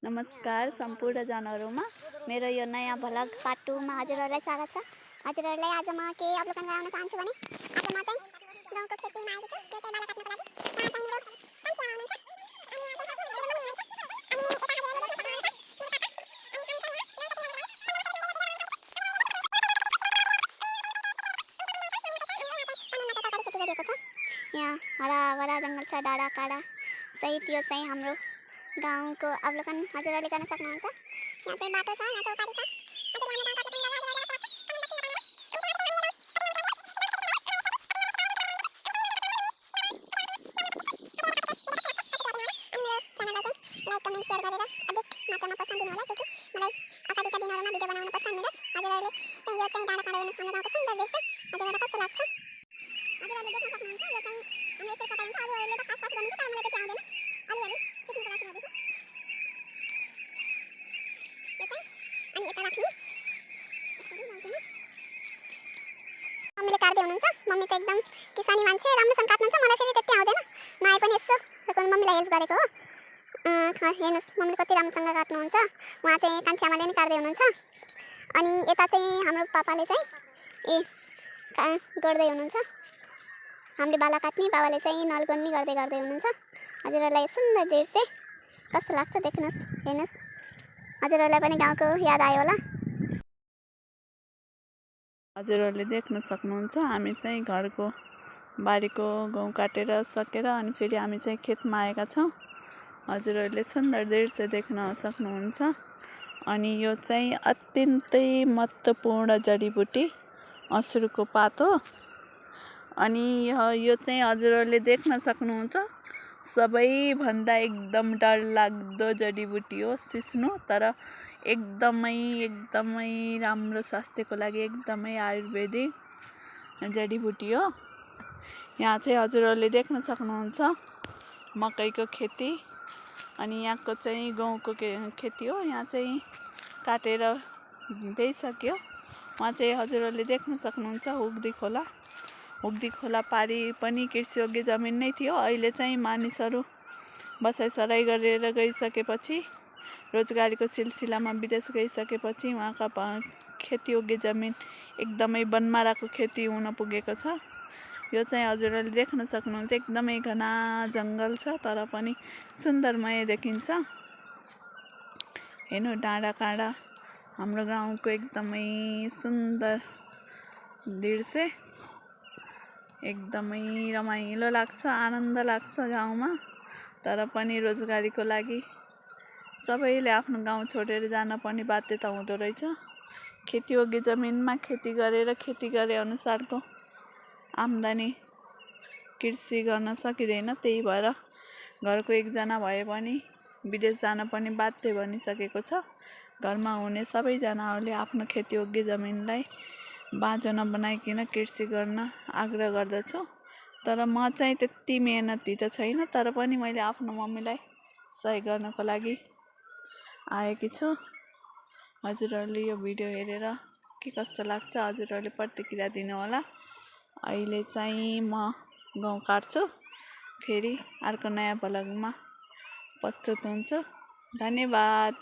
नमस्कार सम्पूर्ण जनहरूमा मेरो यो नयाँ भ्लग पार्ट 2 मा हजुरहरूलाई स्वागत छ। हजुरहरूलाई आज म के अवलोकन गराउन चाहन्छु भने आज म चाहिँ गाउँको खेतीमा आएको छु। त्यो चाहिँ बाला काट्नको लागि। चाहिँ मेरो कान्छी आमा हुनुहुन्छ। यहाँ हराभरा जङ्गल छ, डाँडा काँडा सहित यो चाहिँ हाम्रो गाउँको अवलोकन हजुरहरूले गर्न सक्नुहुन्छ। यहाँ चाहिँ बाटो छ, यहाँ चौतारी छ। लाइक कमेन्ट शेयर गरेर अधिक मात्रामा प्रोत्साहन दिनुहोला, क्योंकि मलाई अगाडिका दिनहरूमा भिडियो बनाउन प्रोत्साहन मिलोस्। हजुरहरूले चाहिँ यो चाहिँ डाँडा काँडा हेर्नुहोस्, हाम्रो गाउँको सुन्दर दृश्य हजुरहरूलाई कस्तो लाग्छ हजुरहरूले देख्न सक्नुहुन्छ। यो चाहिँ हाम्रो यस्तो कटाइ हुन्छ। हजुरहरूले त खास खास गर्नुहुन्छ, तर मलाई त्यति आउँदैन। अलिअलि सिक्नुको लागि गर्दैछु। यो चाहिँ अनि यता राख्ने मम्मीले काट्दै हुनुहुन्छ। मम्मी त एकदम किसानी मान्छे, राम्रोसँग काट्नुहुन्छ। मलाई फेरि त्यति आउँदैन, नआए पनि यसो मम्मीलाई हेल्प गरेको हो। हेर्नुहोस् मम्मीले कति राम्रोसँग काट्नुहुन्छ। उहाँ चाहिँ कान्छी आमाले नि काट्दै हुनुहुन्छ। अनि यता चाहिँ हाम्रो पापाले चाहिँ गर्दै हुनुहुन्छ। हामीले बाला काट्ने, बाबाले चाहिँ नलगन्नी गर्दै हुनुहुन्छ। हजुरहरूलाई सुन्दर दृश्य कस्तो लाग्छ देख्नुहोस्, हेर्नुहोस्। हजुरहरूलाई पनि गाउँको याद आयो होला। हजुरहरूले देख्न सक्नुहुन्छ हामी चाहिँ घरको बारीको गहुँ काटेर सकेर अनि फेरि हामी चाहिँ खेतमा आएका छौँ। हजुरहरूले सुन्दर दृश्य देख्न सक्नुहुन्छ। अनि यो चाहिँ अत्यन्तै महत्त्वपूर्ण जडीबुटी असुरको पात हो। अनि यो चाहिँ हजुरहरूले देख्न सक्नुहुन्छ सबैभन्दा एकदम डरलाग्दो जडीबुटी हो सिस्नो, तर एकदमै राम्रो स्वास्थ्यको लागि एकदमै आयुर्वेदिक जडीबुटी हो। यहाँ चाहिँ हजुरहरूले देख्न सक्नुहुन्छ मकैको खेती अनि यहाँको चाहिँ गहुँको खेती हो। यहाँ चाहिँ काटेर भइसक्यो। वहाँ चाहिँ हजुरहरूले देख्न सक्नुहुन्छ हुग्दी खोला पारी पनि कृषियोग्य जमिन नै थियो। अहिले चाहिँ मानिसहरू बसाइसराई गरेर गइसकेपछि, रोजगारीको सिलसिलामा विदेश गइसकेपछि उहाँका खेतीयोग्य जमिन एकदमै बनमाराको खेती हुन पुगेको छ। यो चाहिँ हजुरहरूले देख्न सक्नुहुन्छ एकदमै घना जङ्गल छ, तर पनि सुन्दरमय देखिन्छ। हेर्नु डाँडा काँडा हाम्रो गाउँको एकदमै सुन्दर दृश्य, एकदमै रमाइलो लाग्छ, आनन्द लाग्छ गाउँमा। तर पनि रोजगारीको लागि सबैले आफ्नो गाउँ छोडेर जान पर्ने बाध्यता हुँदो रहेछ। खेतीयोग्य जमिनमा खेती गरेर खेती गरे अनुसारको आम्दानी कृषि गर्न सकिँदैन। त्यही भएर घरको एकजना भए पनि विदेश जान पनि बाध्य बनिसकेको छ। घरमा हुने सबैजनाहरूले आफ्नो खेतीयोग्य जमिनलाई बाँझो नबनाइकन कृषि गर्न आग्रह गर्दछु। तर म चाहिँ त्यति मेहनती त छैन, तर पनि मैले आफ्नो मम्मीलाई सहयोग गर्नको लागि आएकी छु। हजुरहरूले यो भिडियो हेरेर के कस्तो लाग्छ हजुरहरूले प्रतिक्रिया दिनुहोला। अहिले चाहिँ म गहुँ काट्छु, फेरि अर्को नयाँ भ्लगमा प्रस्तुत हुन्छु। धन्यवाद।